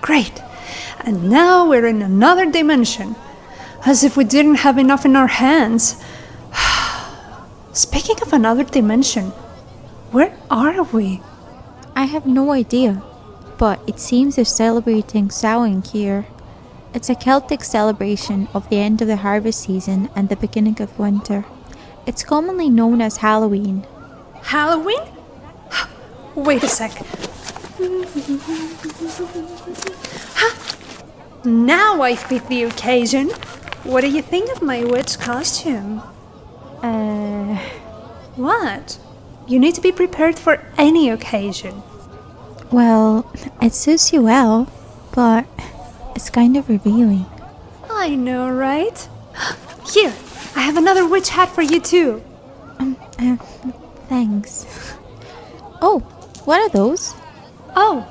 Great. And now we're in another dimension. As if we didn't have enough in our hands. Speaking of another dimension, where are we? I have no idea, but it seems they're celebrating Samhain here. It's a Celtic celebration of the end of the harvest season and the beginning of winter. It's commonly known as Halloween. Halloween? Wait a sec. Now I fit the occasion. What do you think of my witch costume? What? You need to be prepared for any occasion. Well, it suits you well, but it's kind of revealing. I know, right? Here, I have another witch hat for you too. Thanks. Oh, what are those? Oh,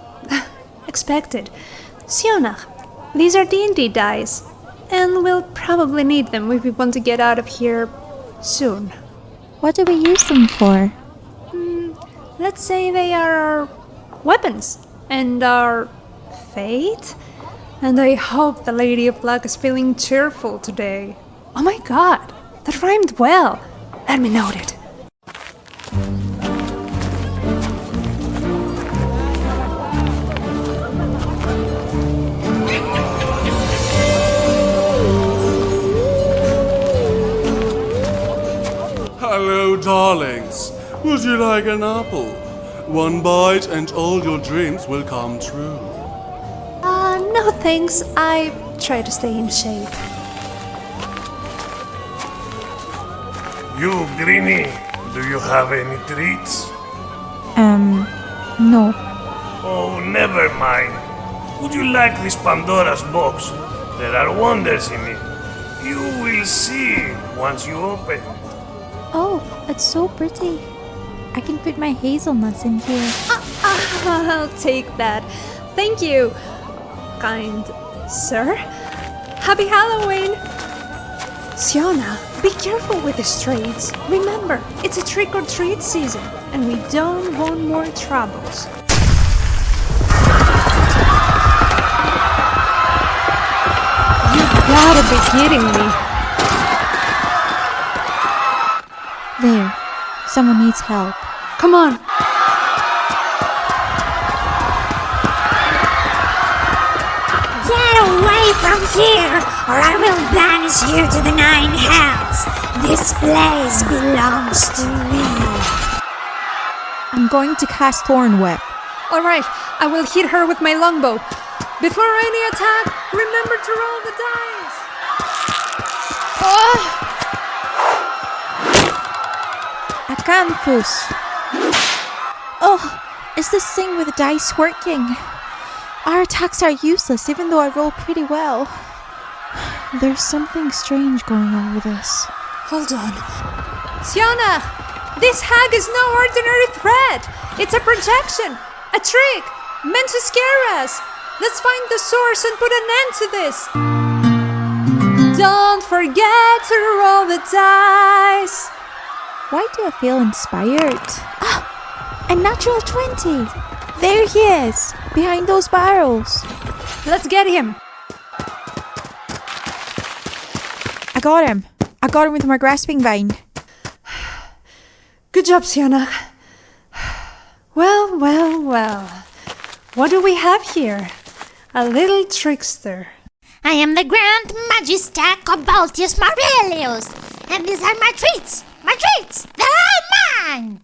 expected. Sionnach, these are D&D dice, and we'll probably need them if we want to get out of here soon. What do we use them for? Let's say they are our weapons and our fate. And I hope the Lady of Luck is feeling cheerful today. Oh my god, that rhymed well. Let me note it. Hello, darlings. Would you like an apple? One bite and all your dreams will come true. No thanks. I try to stay in shape. You, Greenie, do you have any treats? No. Oh, never mind. Would you like this Pandora's box? There are wonders in it. You will see once you open. Oh, it's so pretty. I can put my hazelnuts in here. I'll take that. Thank you, kind sir. Happy Halloween! Sionnach, be careful with the streets. Remember, it's a trick-or-treat season, and we don't want more troubles. You gotta be kidding me. There. Someone needs help. Come on. Get away from here, or I will banish you to the 9 hells. This place belongs to me. I'm going to cast Thorn Whip. Alright, I will hit her with my longbow. Before any attack, remember to roll the dice. Acanthus. Oh, is this thing with the dice working? Our attacks are useless even though I roll pretty well. There's something strange going on with this. Hold on. Sionnach, this hag is no ordinary threat. It's a projection, a trick, meant to scare us. Let's find the source and put an end to this. Don't forget to roll the dice. Why do I feel inspired? Ah, a natural 20. There he is, behind those barrels. Let's get him. I got him with my grasping vine. Good job, Sionnach. Well. What do we have here? A little trickster. I am the Grand Magister Koboltius Morelius, and these are my treats. My treats! They're all mine!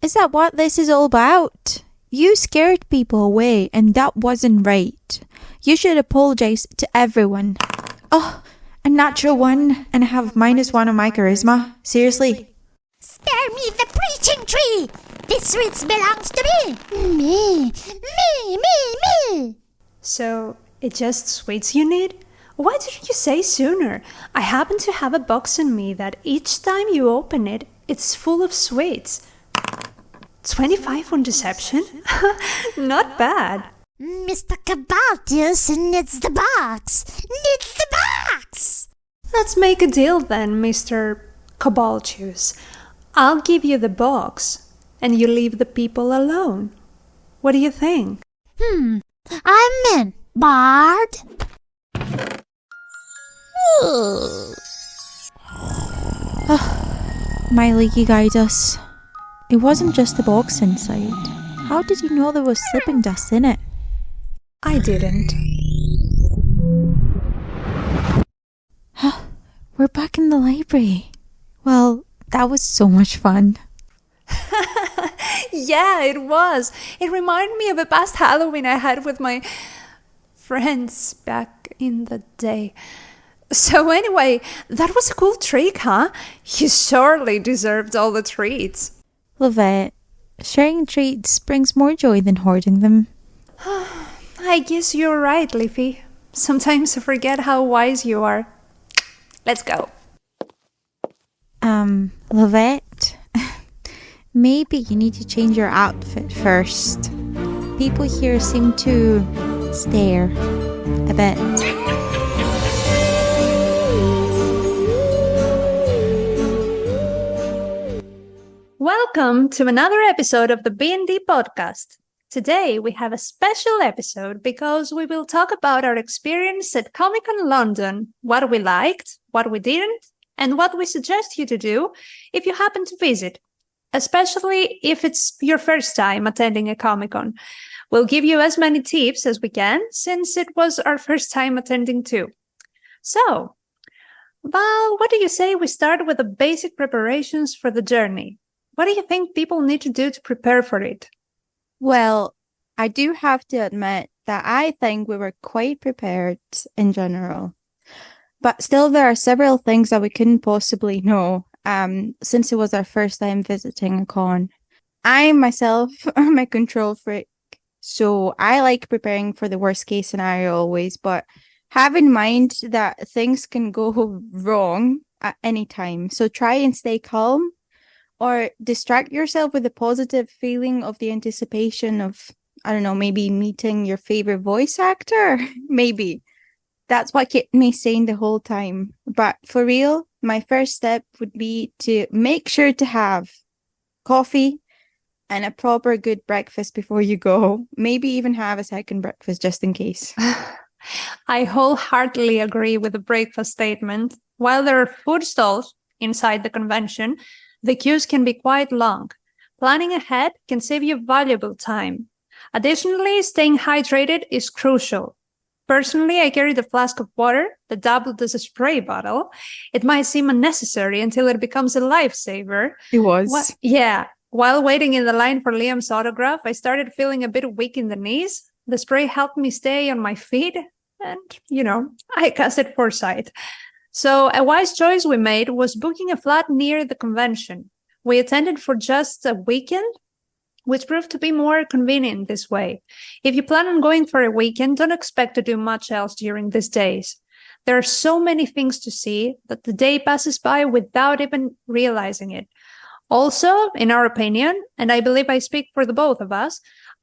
Is that what this is all about? You scared people away, and that wasn't right. You should apologize to everyone. Oh, a natural 1 and I have -1 on my charisma. Seriously. Spare me the preaching tree! This sweets belongs to me! Me! So, it just sweets you need? Why didn't you say sooner? I happen to have a box on me that each time you open it, it's full of sweets. 25 on deception? Not bad. Mr. Koboltius needs the box! Needs the box! Let's make a deal then, Mr. Koboltius. I'll give you the box, and you leave the people alone. What do you think? I'm in. Bard? My leaky guide us. It wasn't just the box inside. How did you know there was sleeping dust in it? I didn't. We're back in the library. Well, that was so much fun. Yeah, it was. It reminded me of a past Halloween I had with my friends back in the day. So anyway, that was a cool trick, huh? You surely deserved all the treats. Lovette, sharing treats brings more joy than hoarding them. I guess you're right, Leafy. Sometimes I forget how wise you are. Let's go. Lovette, maybe you need to change your outfit first. People here seem to stare a bit. Welcome to another episode of the B&D podcast. Today we have a special episode because we will talk about our experience at Comic-Con London, what we liked, what we didn't, and what we suggest you to do if you happen to visit, especially if it's your first time attending a Comic-Con. We'll give you as many tips as we can since it was our first time attending too. So, Val, what do you say we start with the basic preparations for the journey? What do you think people need to do to prepare for it? Well, I do have to admit that I think we were quite prepared in general. But still, there are several things that we couldn't possibly know, since it was our first time visiting a con. I myself am a control freak, so I like preparing for the worst case scenario always, but have in mind that things can go wrong at any time. So try and stay calm, or distract yourself with the positive feeling of the anticipation of, I don't know, maybe meeting your favorite voice actor. Maybe. That's what kept me sane the whole time. But for real, my first step would be to make sure to have coffee and a proper good breakfast before you go. Maybe even have a second breakfast just in case. I wholeheartedly agree with the breakfast statement. While there are food stalls inside the convention, the queues can be quite long. Planning ahead can save you valuable time. Additionally, staying hydrated is crucial. Personally, I carried a flask of water that doubled as a spray bottle. It might seem unnecessary until it becomes a lifesaver. It was. While waiting in the line for Liam's autograph, I started feeling a bit weak in the knees. The spray helped me stay on my feet, and, I casted foresight. So a wise choice we made was booking a flat near the convention. We attended for just a weekend, which proved to be more convenient this way. If you plan on going for a weekend, don't expect to do much else during these days. There are so many things to see that the day passes by without even realizing it. Also, in our opinion, and I believe I speak for the both of us,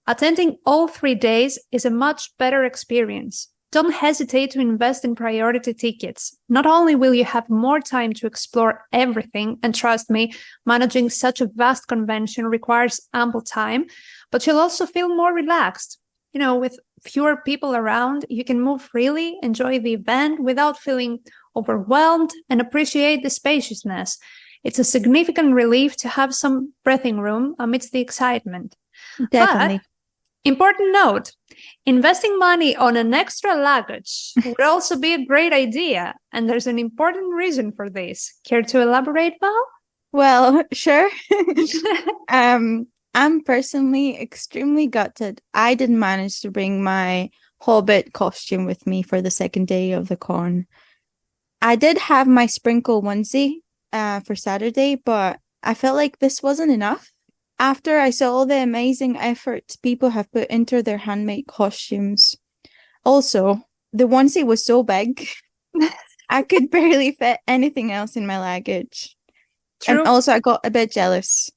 attending all 3 days is a much better experience. Don't hesitate to invest in priority tickets. Not only will you have more time to explore everything, and trust me, managing such a vast convention requires ample time, but you'll also feel more relaxed. With fewer people around, you can move freely, enjoy the event without feeling overwhelmed, and appreciate the spaciousness. It's a significant relief to have some breathing room amidst the excitement. Definitely. But, important note, investing money on an extra luggage would also be a great idea, and there's an important reason for this. Care to elaborate, Val? Well, sure. I'm personally extremely gutted I didn't manage to bring my Hobbit costume with me for the second day of the con. I did have my sprinkle onesie for Saturday, but I felt like this wasn't enough. After I saw all the amazing effort people have put into their handmade costumes. Also, the onesie was so big, I could barely fit anything else in my luggage. True. And also, I got a bit jealous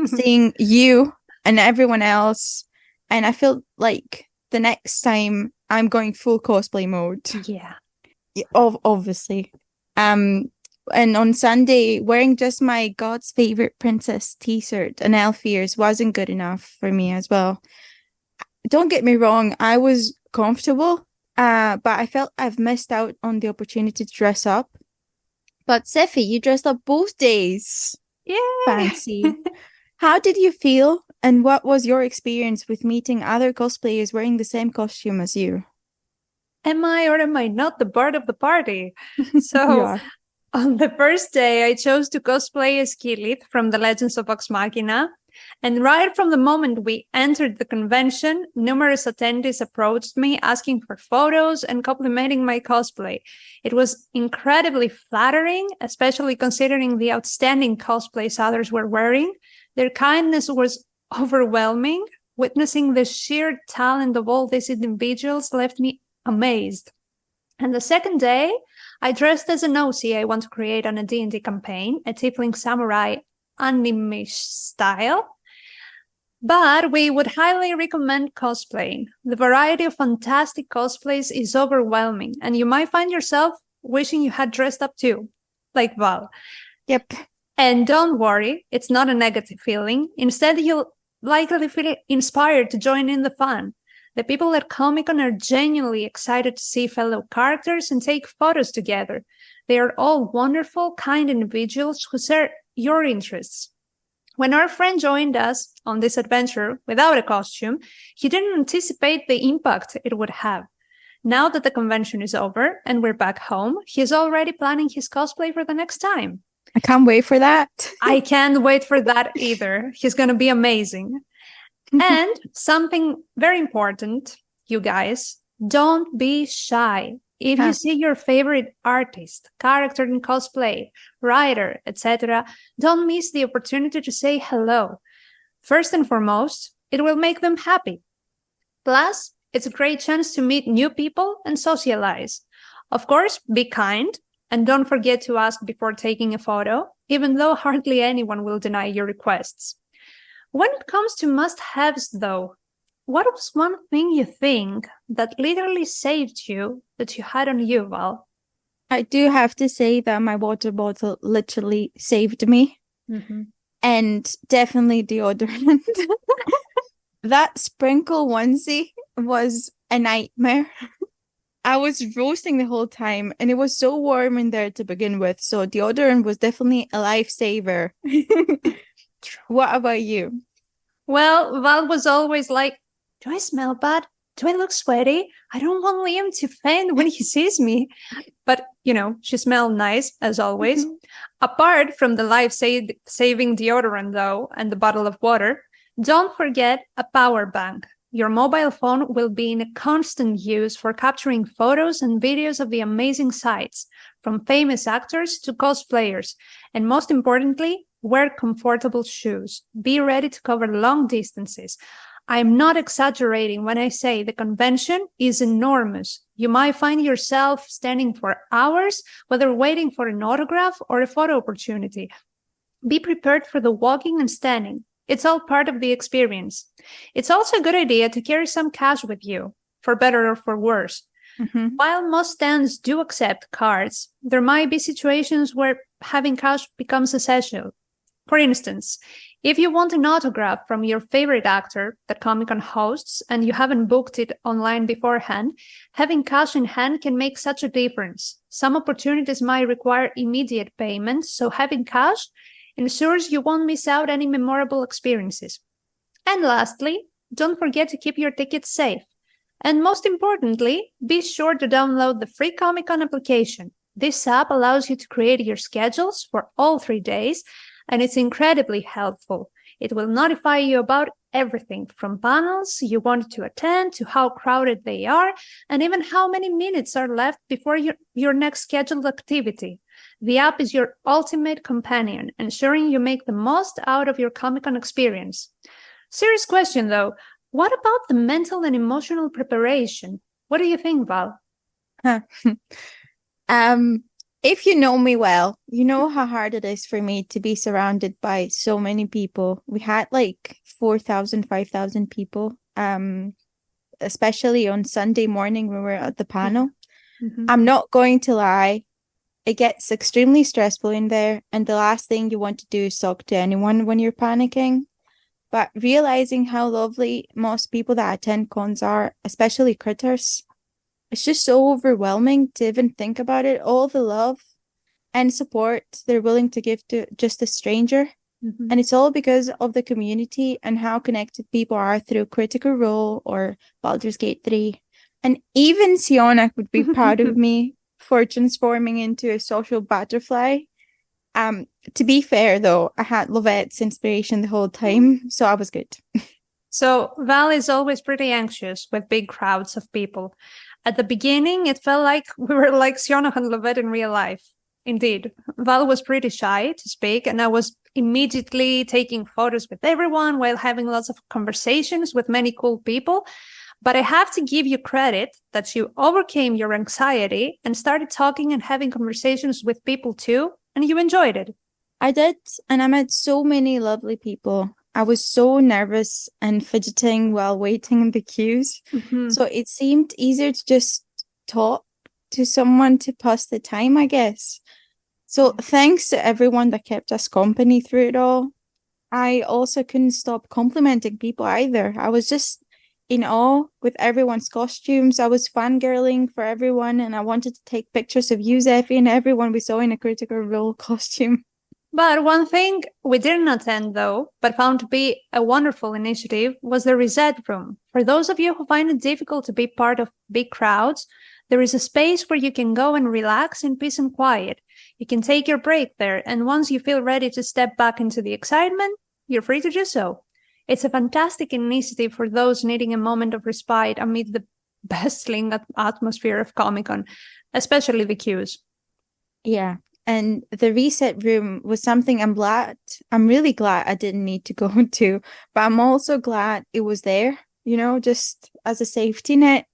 seeing you and everyone else. And I feel like the next time I'm going full cosplay mode. Yeah. Obviously. And on Sunday, wearing just my God's favorite princess t-shirt and elf ears wasn't good enough for me as well. don't get me wrong, I was comfortable, but I felt I've missed out on the opportunity to dress up. But Seffi, you dressed up both days. Yeah. Fancy. How did you feel, and what was your experience with meeting other cosplayers wearing the same costume as you? Am I or am I not the part of the party? You So, are. on the first day, I chose to cosplay as Skit from the Legends of Vox Machina. And right from the moment we entered the convention, numerous attendees approached me asking for photos and complimenting my cosplay. It was incredibly flattering, especially considering the outstanding cosplays others were wearing. Their kindness was overwhelming. Witnessing the sheer talent of all these individuals left me amazed. And the second day, I dressed as an OC I want to create on a D&D campaign, a tiefling samurai anime style. But we would highly recommend cosplaying. The variety of fantastic cosplays is overwhelming, and you might find yourself wishing you had dressed up too, like Val. Yep. And don't worry, it's not a negative feeling. Instead, you'll likely feel inspired to join in the fun. The people at Comic-Con are genuinely excited to see fellow characters and take photos together. They are all wonderful, kind individuals who share your interests. When our friend joined us on this adventure without a costume, he didn't anticipate the impact it would have. Now that the convention is over and we're back home, he's already planning his cosplay for the next time. I can't wait for that. I can't wait for that either. He's going to be amazing. And something very important, you guys, don't be shy. If you see your favorite artist, character in cosplay, writer, etc., don't miss the opportunity to say hello. First and foremost, it will make them happy. Plus, it's a great chance to meet new people and socialize. Of course, be kind and don't forget to ask before taking a photo, even though hardly anyone will deny your requests. When it comes to must-haves, though, what was one thing you think that literally saved you that you had on you, Val? I do have to say that my water bottle literally saved me. Mm-hmm. And definitely deodorant. That sprinkle onesie was a nightmare. I was roasting the whole time, and it was so warm in there to begin with. So deodorant was definitely a lifesaver. What about you? Well, Val was always like, do I smell bad? Do I look sweaty? I don't want Liam to faint when he sees me. But, she smelled nice, as always. Mm-hmm. Apart from the life-saving deodorant, though, and the bottle of water, don't forget a power bank. Your mobile phone will be in constant use for capturing photos and videos of the amazing sights, from famous actors to cosplayers. And most importantly, wear comfortable shoes. Be ready to cover long distances. I'm not exaggerating when I say the convention is enormous. You might find yourself standing for hours, whether waiting for an autograph or a photo opportunity. Be prepared for the walking and standing. It's all part of the experience. It's also a good idea to carry some cash with you, for better or for worse. Mm-hmm. While most stands do accept cards, there might be situations where having cash becomes essential. For instance, if you want an autograph from your favorite actor that Comic-Con hosts and you haven't booked it online beforehand, having cash in hand can make such a difference. Some opportunities might require immediate payment, so having cash ensures you won't miss out any memorable experiences. And lastly, don't forget to keep your tickets safe. And most importantly, be sure to download the free Comic-Con application. This app allows you to create your schedules for all 3 days, and it's incredibly helpful. It will notify you about everything from panels you want to attend to how crowded they are, and even how many minutes are left before your next scheduled activity. The app is your ultimate companion, ensuring you make the most out of your Comic-Con experience. Serious question, though. What about the mental and emotional preparation? What do you think, Val? If you know me well, you know how hard it is for me to be surrounded by so many people. We had like 4,000, 5,000 people, especially on Sunday morning when we were at the panel. Mm-hmm. I'm not going to lie. It gets extremely stressful in there. And the last thing you want to do is talk to anyone when you're panicking. but realizing how lovely most people that attend cons are, especially critters, it's just so overwhelming to even think about it. All the love and support they're willing to give to just a stranger. Mhm. And it's all because of the community and how connected people are through Critical Role or Baldur's Gate 3. And even Sionnach would be proud of me for transforming into a social butterfly. To be fair, though, I had Lovette's inspiration the whole time, so I was good. So Val is always pretty anxious with big crowds of people. At the beginning, it felt like we were like Sionnach and Lovette in real life. Indeed, Val was pretty shy to speak, and I was immediately taking photos with everyone while having lots of conversations with many cool people. But I have to give you credit that you overcame your anxiety and started talking and having conversations with people too, and you enjoyed it. I did, and I met so many lovely people. I was so nervous and fidgeting while waiting in the queues. Mhm. So it seemed easier to just talk to someone to pass the time, I guess. So thanks to everyone that kept us company through it all. I also couldn't stop complimenting people either. I was just in awe with everyone's costumes. I was fangirling for everyone, and I wanted to take pictures of you, Zephy, and everyone we saw in a Critical Role costume. But one thing we didn't attend, though, but found to be a wonderful initiative, was the Reset Room. For those of you who find it difficult to be part of big crowds, there is a space where you can go and relax in peace and quiet. You can take your break there, and once you feel ready to step back into the excitement, you're free to do so. It's a fantastic initiative for those needing a moment of respite amid the bustling atmosphere of Comic-Con, especially the queues. Yeah. And the Reset Room was something I'm really glad I didn't need to go to, but I'm also glad it was there, just as a safety net.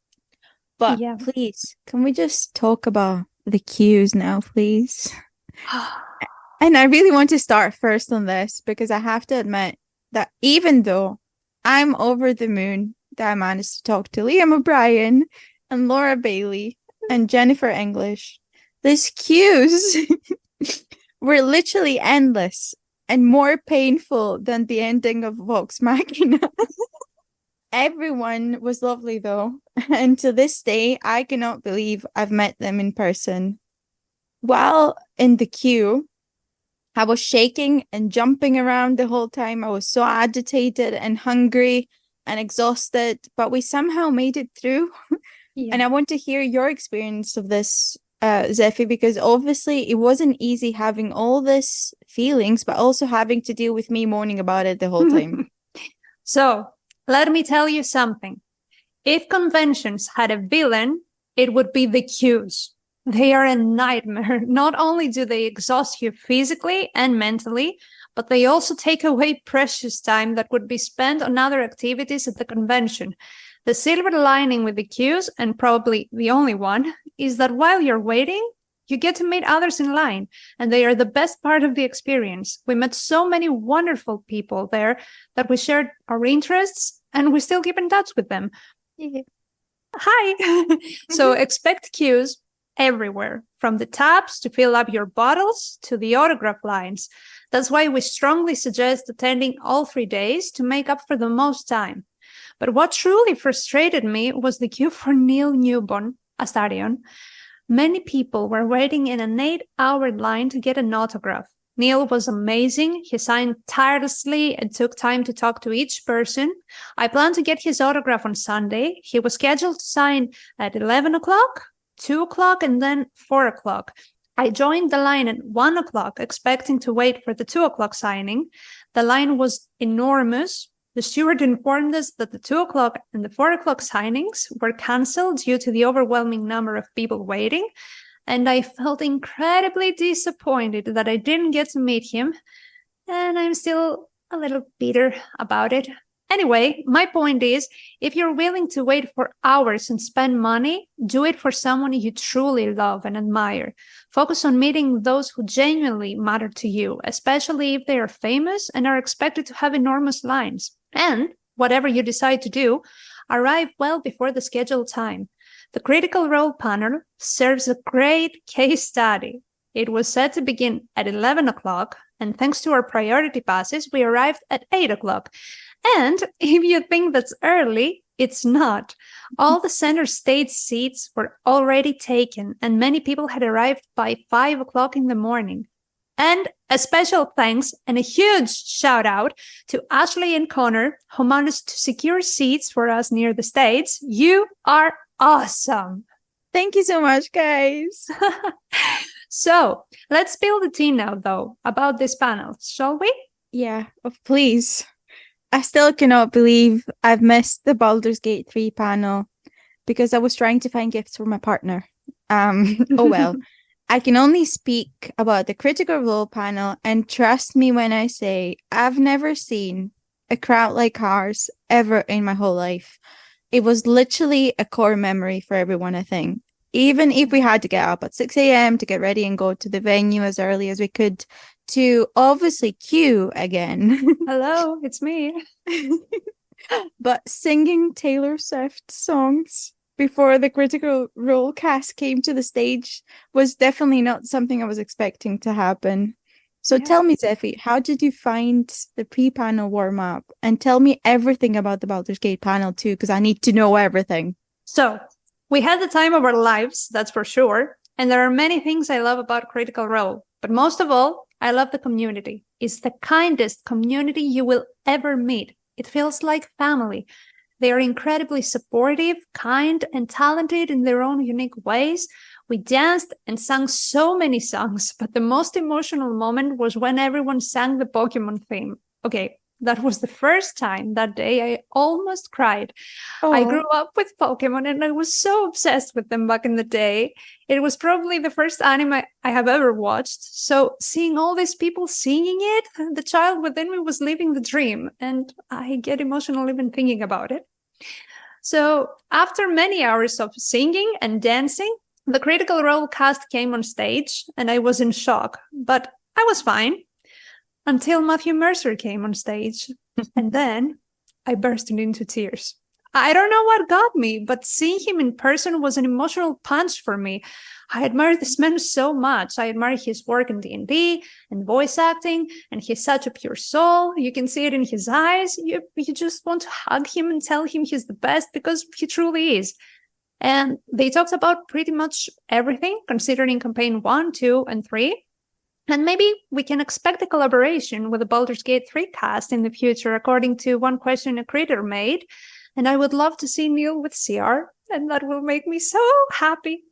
But Yeah. please, can we just talk about the queues now, please? And I really want to start first on this because I have to admit that even though I'm over the moon that I managed to talk to Liam O'Brien and Laura Bailey and Jennifer English, these queues were literally endless and more painful than the ending of Vox Machina. Everyone was lovely though, and to this day, I cannot believe I've met them in person. While in the queue, I was shaking and jumping around the whole time. I was so agitated and hungry and exhausted, but we somehow made it through. Yeah. And I want to hear your experience of this, Zephy, because obviously it wasn't easy having all this feelings, but also having to deal with me moaning about it the whole time. So, let me tell you something. If conventions had a villain, it would be the queues. They are a nightmare. Not only do they exhaust you physically and mentally, but they also take away precious time that would be spent on other activities at the convention. The silver lining with the queues, and probably the only one, is that while you're waiting, you get to meet others in line, and they are the best part of the experience. We met so many wonderful people there that we shared our interests, and we still keep in touch with them. Yeah. Hi! So expect queues everywhere, from the taps to fill up your bottles to the autograph lines. That's why we strongly suggest attending all 3 days to make up for the most time. But what truly frustrated me was the queue for Neil Newborn, Astarion. Many people were waiting in an 8-hour line to get an autograph. Neil was amazing. He signed tirelessly and took time to talk to each person. I planned to get his autograph on Sunday. He was scheduled to sign at 11 o'clock, 2 o'clock, and then 4 o'clock. I joined the line at 1 o'clock, expecting to wait for the 2 o'clock signing. The line was enormous. The steward informed us that the 2 o'clock and the 4 o'clock signings were cancelled due to the overwhelming number of people waiting, and I felt incredibly disappointed that I didn't get to meet him, and I'm still a little bitter about it. Anyway, my point is, if you're willing to wait for hours and spend money, do it for someone you truly love and admire. Focus on meeting those who genuinely matter to you, especially if they are famous and are expected to have enormous lines. And whatever you decide to do, arrive well before the scheduled time. The Critical Role panel serves a great case study. It was set to begin at 11 o'clock, and thanks to our priority passes, we arrived at 8 o'clock. And if you think that's early, it's not. All the center stage seats were already taken, and many people had arrived by 5 o'clock in the morning. And a special thanks and a huge shout out to Ashley and Connor, who managed to secure seats for us near the stage. You are awesome. Thank you so much, guys. So let's spill the tea now, though, about this panel, shall we? Yeah, please. I still cannot believe I've missed the Baldur's Gate 3 panel because I was trying to find gifts for my partner. Oh well. I can only speak about the Critical Role panel, and trust me when I say I've never seen a crowd like ours ever in my whole life. It was literally a core memory for everyone, I think. Even if we had to get up at 6 a.m. to get ready and go to the venue as early as we could to obviously queue again. Hello, it's me. But singing Taylor Swift songs before the Critical Role cast came to the stage was definitely not something I was expecting to happen. So tell me, Zephy, how did you find the pre-panel warm-up? And tell me everything about the Baldur's Gate panel too, because I need to know everything. So, we had the time of our lives, that's for sure. And there are many things I love about Critical Role. But most of all, I love the community. It's the kindest community you will ever meet. It feels like family. They are incredibly supportive, kind, and talented in their own unique ways. We danced and sang so many songs, but the most emotional moment was when everyone sang the Pokemon theme. Okay, that was the first time that day I almost cried. Oh. I grew up with Pokemon and I was so obsessed with them back in the day. It was probably the first anime I have ever watched. So seeing all these people singing it, the child within me was living the dream, and I get emotional even thinking about it. So after many hours of singing and dancing, the Critical Role cast came on stage and I was in shock, but I was fine until Matthew Mercer came on stage. And then I burst into tears. I don't know what got me, but seeing him in person was an emotional punch for me. I admire this man so much. I admire his work in D&D and voice acting, and he's such a pure soul. You can see it in his eyes. You just want to hug him and tell him he's the best because he truly is. And they talked about pretty much everything, considering campaign 1, 2, and 3. And maybe we can expect a collaboration with the Baldur's Gate 3 cast in the future, according to one question a creator made. And I would love to see Neil with CR, and that will make me so happy.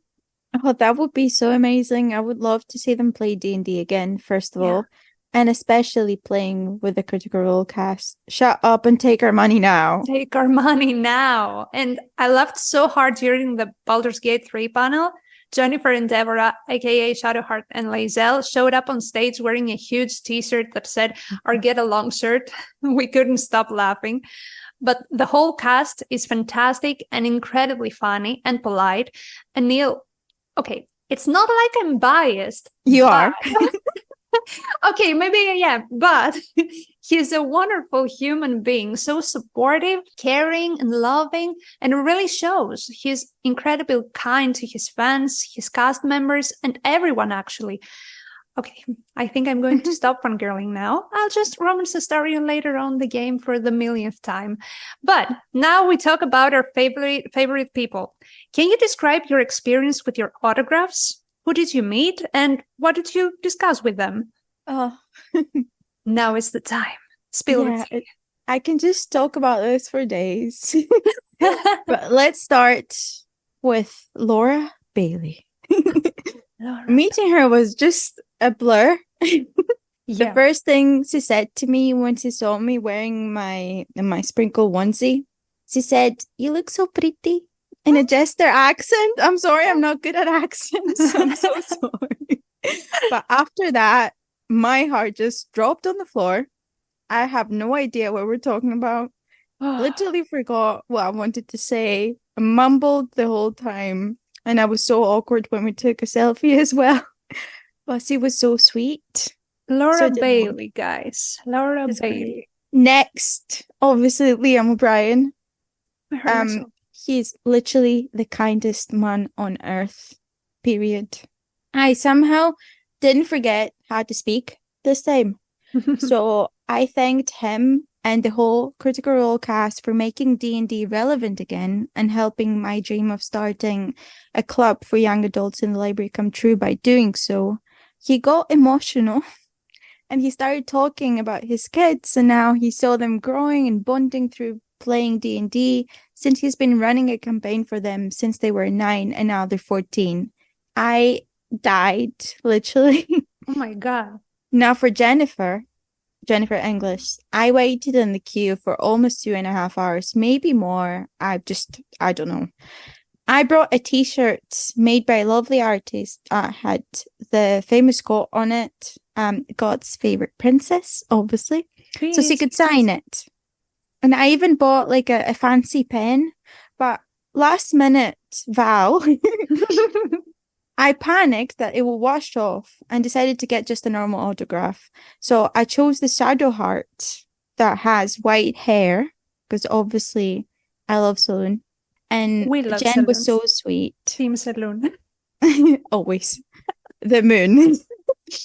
Oh, that would be so amazing. I would love to see them play D&D again, first of all. And especially playing with the Critical Role cast. Shut up and take our money now. Take our money now. And I laughed so hard during the Baldur's Gate 3 panel. Jennifer and Deborah, aka Shadowheart and Lae'zel, showed up on stage wearing a huge t-shirt that said, "Our Get Along shirt." We couldn't stop laughing. But the whole cast is fantastic and incredibly funny and polite. And Neil, okay, it's not like I'm biased. You are. Okay, maybe I am, but he's a wonderful human being, so supportive, caring, and loving, and it really shows. He's incredibly kind to his fans, his cast members, and everyone, actually. Okay, I think I'm going to stop fangirling now. I'll just romance Astarion later on the game for the millionth time. But now we talk about our favorite people. Can you describe your experience with your autographs? Who did you meet, and what did you discuss with them? Oh, now is the time. Spill the tea. I can just talk about this for days. But let's start with Laura Bailey. Meeting her was just a blur. The first thing she said to me when she saw me wearing my sprinkle onesie, she said, "You look so pretty." In a jester accent. I'm sorry, I'm not good at accents. I'm so sorry. But after that, my heart just dropped on the floor. I have no idea what we're talking about. Literally forgot what I wanted to say. I mumbled the whole time. And I was so awkward when we took a selfie as well. But she was so sweet. Laura Bailey, guys. Laura Bailey. Next, obviously, Liam O'Brien. He's literally the kindest man on earth, period. I somehow didn't forget how to speak this time. So I thanked him and the whole Critical Role cast for making D&D relevant again and helping my dream of starting a club for young adults in the library come true by doing so. He got emotional and he started talking about his kids and how he saw them growing and bonding through playing D&D since he's been running a campaign for them since they were 9 and now they're 14. I died, literally. Oh my god. Now for Jennifer English, I waited in the queue for almost 2.5 hours, maybe more. I don't know. I brought a t-shirt made by a lovely artist that had the famous quote on it, God's favorite princess, obviously, so she could sign it. And I even bought like a fancy pen, but last minute, Val, I panicked that it will wash off and decided to get just a normal autograph. So I chose the Shadow Heart that has white hair, because obviously I love Saloon. And We love Jen was Saloons. so sweet. Team Saloon. Always. The moon.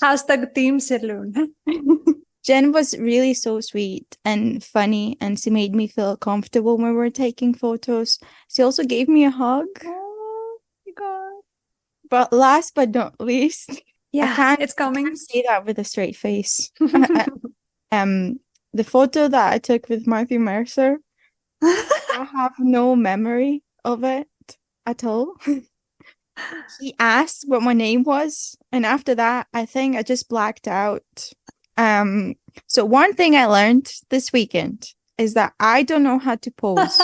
Hashtag Team Saloon. Jen was really so sweet and funny, and she made me feel comfortable when we were taking photos. She also gave me a hug. Oh my god. But last but not least, Yeah, it's I coming. can't say that with a straight face. The photo that I took with Matthew Mercer, I have no memory of it at all. He asked what my name was, and after that, I think I just blacked out. So one thing I learned this weekend is that I don't know how to pose.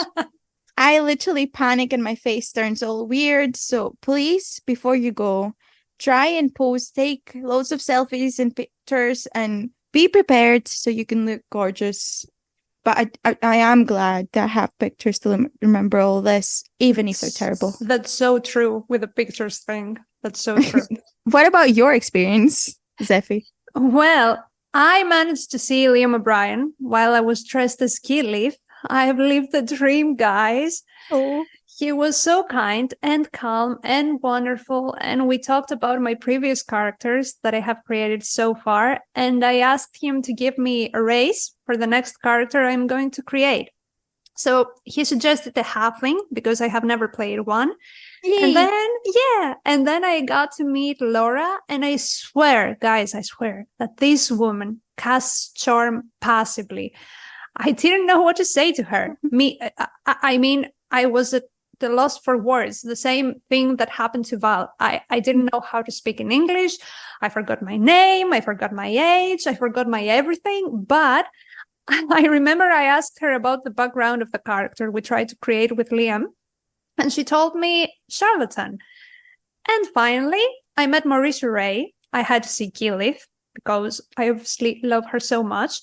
I literally panic and my face turns all weird. So please, before you go, try and pose, take loads of selfies and pictures, and be prepared so you can look gorgeous. But I am glad that I have pictures to remember all this, even if they're terrible. That's so true with the pictures thing. That's so true. What about your experience, Zephy? Well, I managed to see Liam O'Brien while I was dressed as Keelif. I have lived the dream, guys. Oh, He was so kind and calm and wonderful, and we talked about my previous characters that I have created so far, and I asked him to give me a raise for the next character I'm going to create. So he suggested a halfling because I have never played one. yay. And then I got to meet Laura, and I swear, guys, I swear that this woman casts charm passively. I didn't know what to say to her. I mean, I was at the loss for words. The same thing that happened to Val. I didn't know how to speak in English. I forgot my name. I forgot my age. I forgot my everything. But I remember I asked her about the background of the character we tried to create with Liam. And she told me charlatan. And finally, I met Maurice Ray. I had to see Keelif because I obviously love her so much.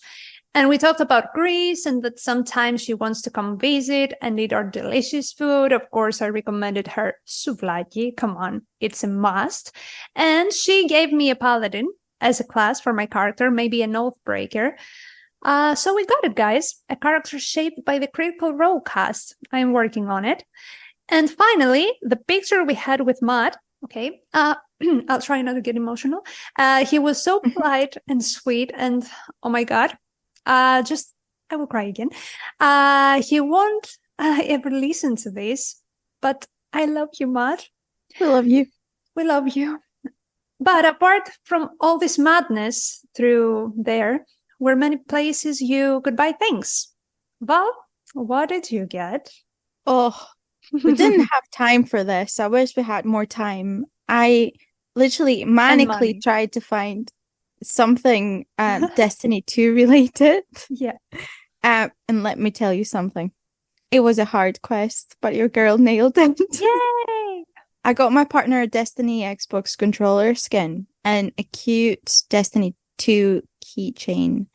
And we talked about Greece and that sometimes she wants to come visit and eat our delicious food. Of course, I recommended her souvlaki. Come on, it's a must. And she gave me a paladin as a class for my character, maybe an oath breaker. So we got it, guys. A character shaped by the Critical Role cast. I'm working on it. And finally, the picture we had with Matt. Okay, I'll try not to get emotional. He was so polite and sweet, and oh my god. I will cry again. He won't ever listen to this, but I love you, Matt. We love you. We love you. But apart from all this madness through there, were many places you could buy things. Val, what did you get? Oh, we didn't have time for this. I wish we had more time. I literally manically money. tried to find something Destiny 2 related. Yeah. And let me tell you something. It was a hard quest, but your girl nailed it. Yay! I got my partner a Destiny Xbox controller skin and a cute Destiny 2 keychain.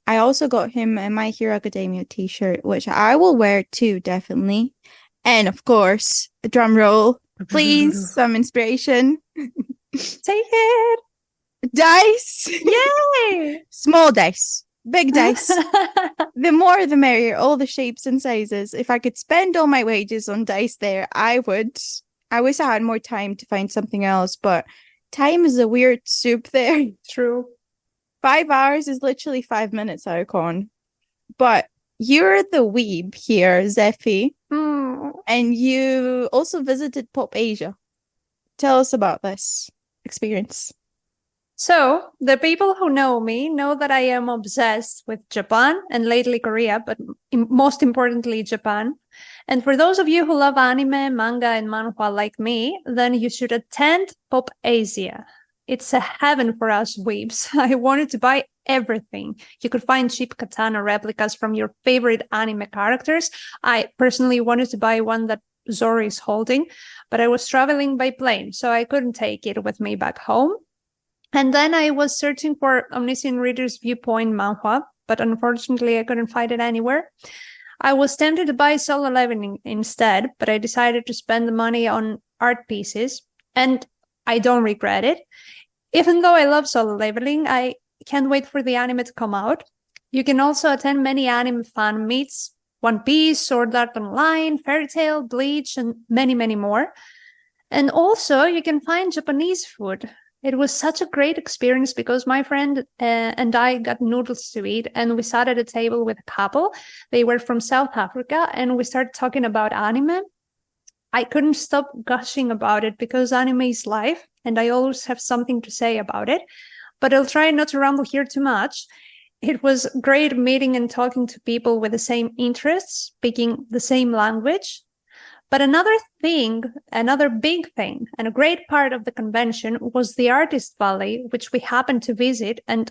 I also got him a My Hero Academia t-shirt, which I will wear too, definitely. And of course, a drum roll. Please, some inspiration. Take it! Dice! Yay! Small dice. Big dice. The more the merrier, all the shapes and sizes. If I could spend all my wages on dice there, I would. I wish I had more time to find something else, but time is a weird soup there. True. 5 hours is literally 5 minutes, Con. But you're the weeb here, Zeffy, Hmm. and you also visited Pop Asia. Tell us about this experience. So, the people who know me know that I am obsessed with Japan and lately Korea, but most importantly, Japan. And for those of you who love anime, manga, and manhwa like me, then you should attend Pop Asia. It's a heaven for us weebs. I wanted to buy everything. You could find cheap katana replicas from your favorite anime characters. I personally wanted to buy one that Zoro is holding, but I was traveling by plane, so I couldn't take it with me back home. And then I was searching for Omniscient Reader's Viewpoint manhwa, but unfortunately I couldn't find it anywhere. I was tempted to buy Solo Leveling instead, but I decided to spend the money on art pieces, and I don't regret it. Even though I love Solo Leveling, I can't wait for the anime to come out. You can also attend many anime fan meets, One Piece, Sword Art Online, Fairy Tail, Bleach, and many, many more. And also, you can find Japanese food. It was such a great experience because my friend and I got noodles to eat, and we sat at a table with a couple. They were from South Africa, and we started talking about anime. I couldn't stop gushing about it because anime is life, and I always have something to say about it. But I'll try not to ramble here too much. It was great meeting and talking to people with the same interests, speaking the same language. But another big thing, and a great part of the convention was the Artist Valley, which we happened to visit. And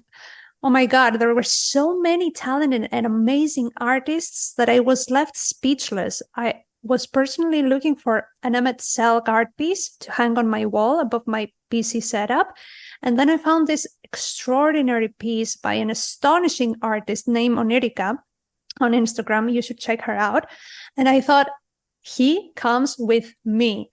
oh my God, there were so many talented and amazing artists that I was left speechless. I was personally looking for an Emmett Selk art piece to hang on my wall above my PC setup. And then I found this extraordinary piece by an astonishing artist named Onirica on Instagram. You should check her out. And I thought, he comes with me.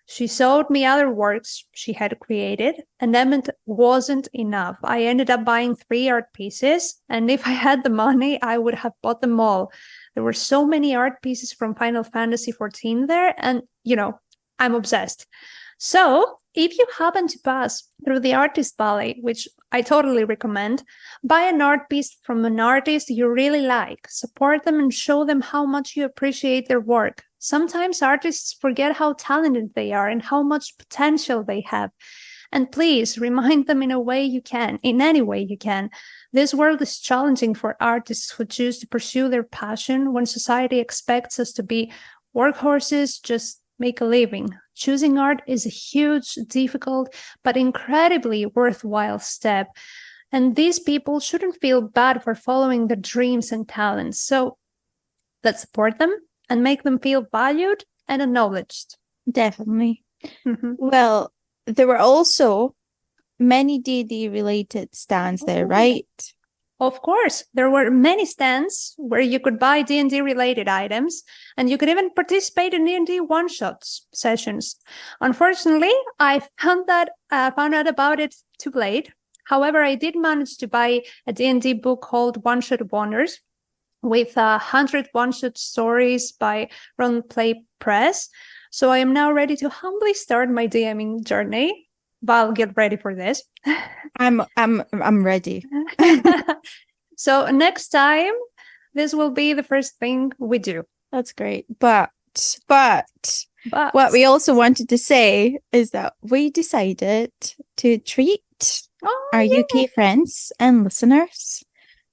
She showed me other works she had created, and Emmett wasn't enough. I ended up buying 3 art pieces, and if I had the money, I would have bought them all. There were so many art pieces from Final Fantasy XIV there, and, I'm obsessed. So, if you happen to pass through the Artist Valley, which I totally recommend, buy an art piece from an artist you really like. Support them and show them how much you appreciate their work. Sometimes artists forget how talented they are and how much potential they have. And please remind them in any way you can. This world is challenging for artists who choose to pursue their passion when society expects us to be workhorses, just make a living. Choosing art is a huge, difficult, but incredibly worthwhile step. And these people shouldn't feel bad for following their dreams and talents. So let's support them and make them feel valued and acknowledged. Definitely. Mm-hmm. Well, there were also many D&D related stands there, right? Of course, there were many stands where you could buy D&D related items, and you could even participate in D&D one-shots sessions. Unfortunately, I found out about it too late. However, I did manage to buy a D&D book called One Shot Wonders with 100 one-shot stories by Run Play Press. So I am now ready to humbly start my DMing journey. Val, get ready for this. I'm ready. So next time, this will be the first thing we do. That's great. But what we also wanted to say is that we decided to treat our UK friends and listeners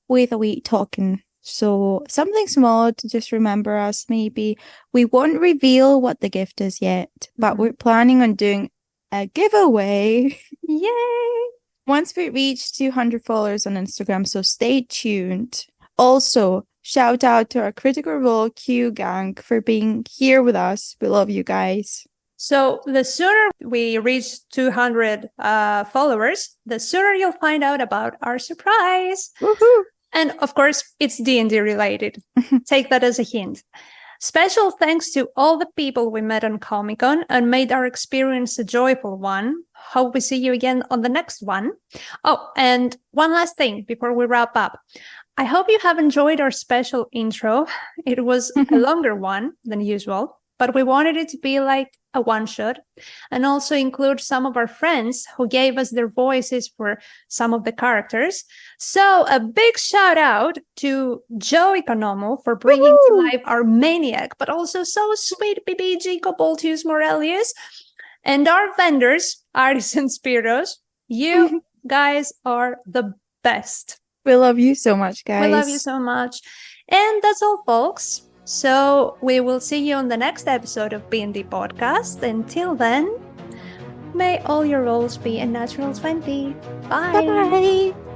with a wee talking. So something small to just remember us, maybe. We won't reveal what the gift is yet, but we're planning on doing a giveaway. Yay! Once we reach 200 followers on Instagram, so stay tuned. Also, shout out to our Critical Role Q gang for being here with us. We love you guys. So the sooner we reach 200 followers, the sooner you'll find out about our surprise. Woohoo! And of course, it's D&D related. Take that as a hint. Special thanks to all the people we met on Comic-Con and made our experience a joyful one. Hope we see you again on the next one. Oh, and one last thing before we wrap up. I hope you have enjoyed our special intro. It was a longer one than usual. but we wanted it to be like a one-shot and also include some of our friends who gave us their voices for some of the characters. So a big shout out to Joe Economo for bringing to life our maniac, but also so sweet BBG Koboltius Morelius, and our vendors, Artisan Spiros. You guys are the best. We love you so much, guys. We love you so much. And that's all, folks. So we will see you on the next episode of B&D Podcast. Until then, may all your rolls be a natural 20. Bye. Bye-bye.